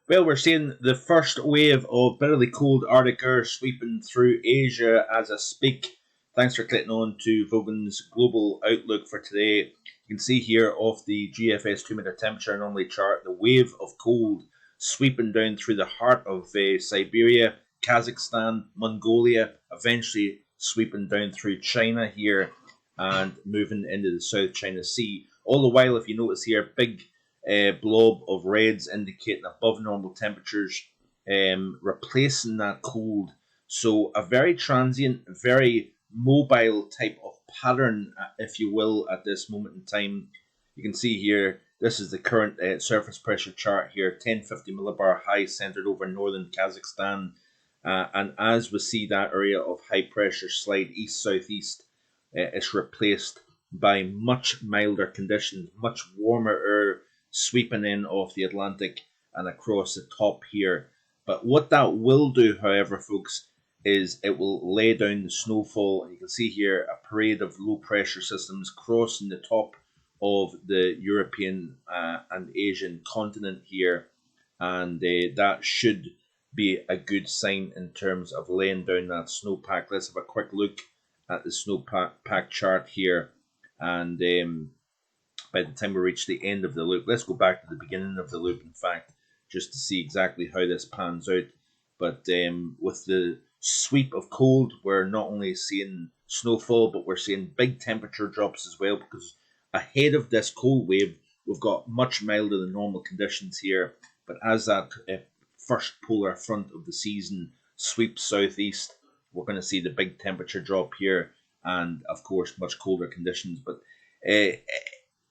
Well, we're seeing the first wave of bitterly cold Arctic air sweeping through Asia as I speak. Thanks for clicking on to Vogan's Global Outlook for today. You can see here off the GFS 2-meter temperature anomaly chart the wave of cold sweeping down through the heart of Siberia, Kazakhstan, Mongolia, eventually sweeping down through China here and moving into the South China Sea. All the while, if you notice here, big blob of reds indicating above normal temperatures, replacing that cold. So a very transient, very mobile type of pattern, if you will, at this moment in time. You can see here, this is the current surface pressure chart here, 1050 millibar high centered over northern Kazakhstan. And as we see that area of high pressure slide east-southeast, it's replaced by much milder conditions, much warmer air sweeping in off the Atlantic and across the top here. But what that will do, however, folks, is it will lay down the snowfall. You can see here a parade of low pressure systems crossing the top of the European and Asian continent here, and that should be a good sign in terms of laying down that snowpack. Let's have a quick look at the snowpack chart here, and by the time we reach the end of the loop, let's go back to the beginning of the loop, in fact, just to see exactly how this pans out. But with the sweep of cold, we're not only seeing snowfall, but we're seeing big temperature drops as well, because ahead of this cold wave, we've got much milder than normal conditions here. But as that first polar front of the season sweeps southeast, we're going to see the big temperature drop here, and of course, much colder conditions. But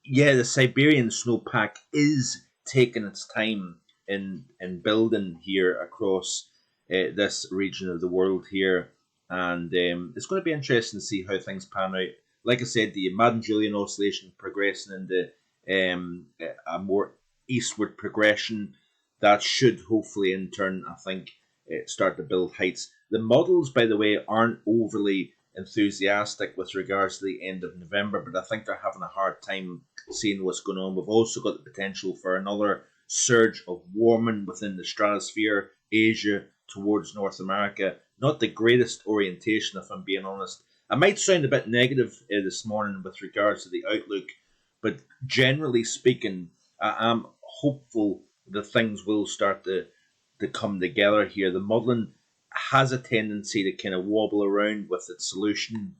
yeah, the Siberian snowpack is taking its time in building here across this region of the world here, and it's going to be interesting to see how things pan out. Like I said, the Madden-Julian oscillation progressing into a more eastward progression that should hopefully, in turn, I think, start to build heights. The models, by the way, aren't overly enthusiastic with regards to the end of November, but I think they're having a hard time seeing what's going on. We've also got the potential for another surge of warming within the stratosphere, Asia towards North America. Not the greatest orientation, if I'm being honest. I might sound a bit negative this morning with regards to the outlook, but generally speaking, I am hopeful that things will start to come together here. The modelling has a tendency to kind of wobble around with its solution.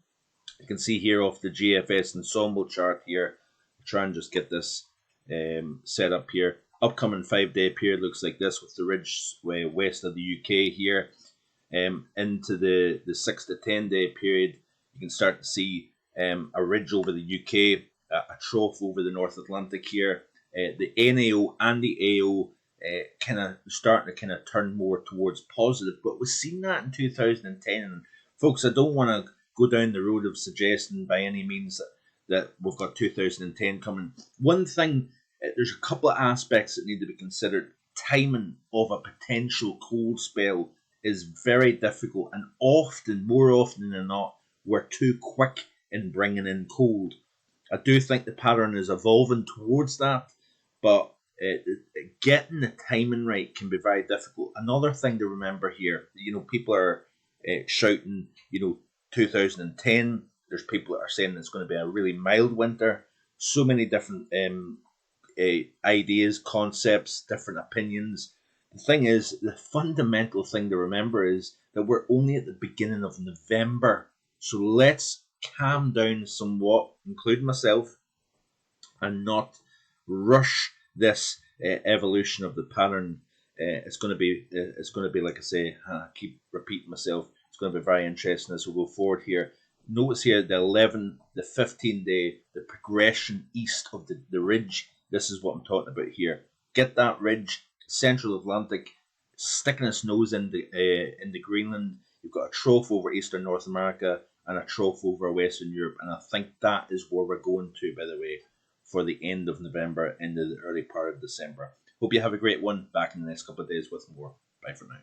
You can see here off the GFS ensemble chart here. I'll try and just get this set up here. Upcoming 5-day period looks like this, with the ridge west of the UK here. Into the 6 to 10-day period, you can start to see a ridge over the UK, a trough over the North Atlantic here. The NAO and the AO kind of starting to kind of turn more towards positive, but we've seen that in 2010. And folks, I don't want to go down the road of suggesting by any means that we've got 2010 coming. One thing, there's a couple of aspects that need to be considered. Timing of a potential cold spell is very difficult, and often, more often than not, we're too quick in bringing in cold. I do think the pattern is evolving towards that, but getting the timing right can be very difficult. Another thing to remember here, people are shouting, 2010. There's people that are saying it's going to be a really mild winter. So many different ideas, concepts, different opinions. The thing is, the fundamental thing to remember is that we're only at the beginning of November. So let's calm down somewhat, including myself, and not rush this evolution of the pattern. It's going to be like I say. I keep repeating myself. It's going to be very interesting as we go forward here. Notice here the 11, the 15-day, the progression east of the ridge. This is what I'm talking about here. Get that ridge, Central Atlantic, sticking its nose into Greenland. You've got a trough over Eastern North America and a trough over Western Europe, and I think that is where we're going to, by the way, for the end of November into the early part of December. Hope you have a great one. Back in the next couple of days with more. Bye for now.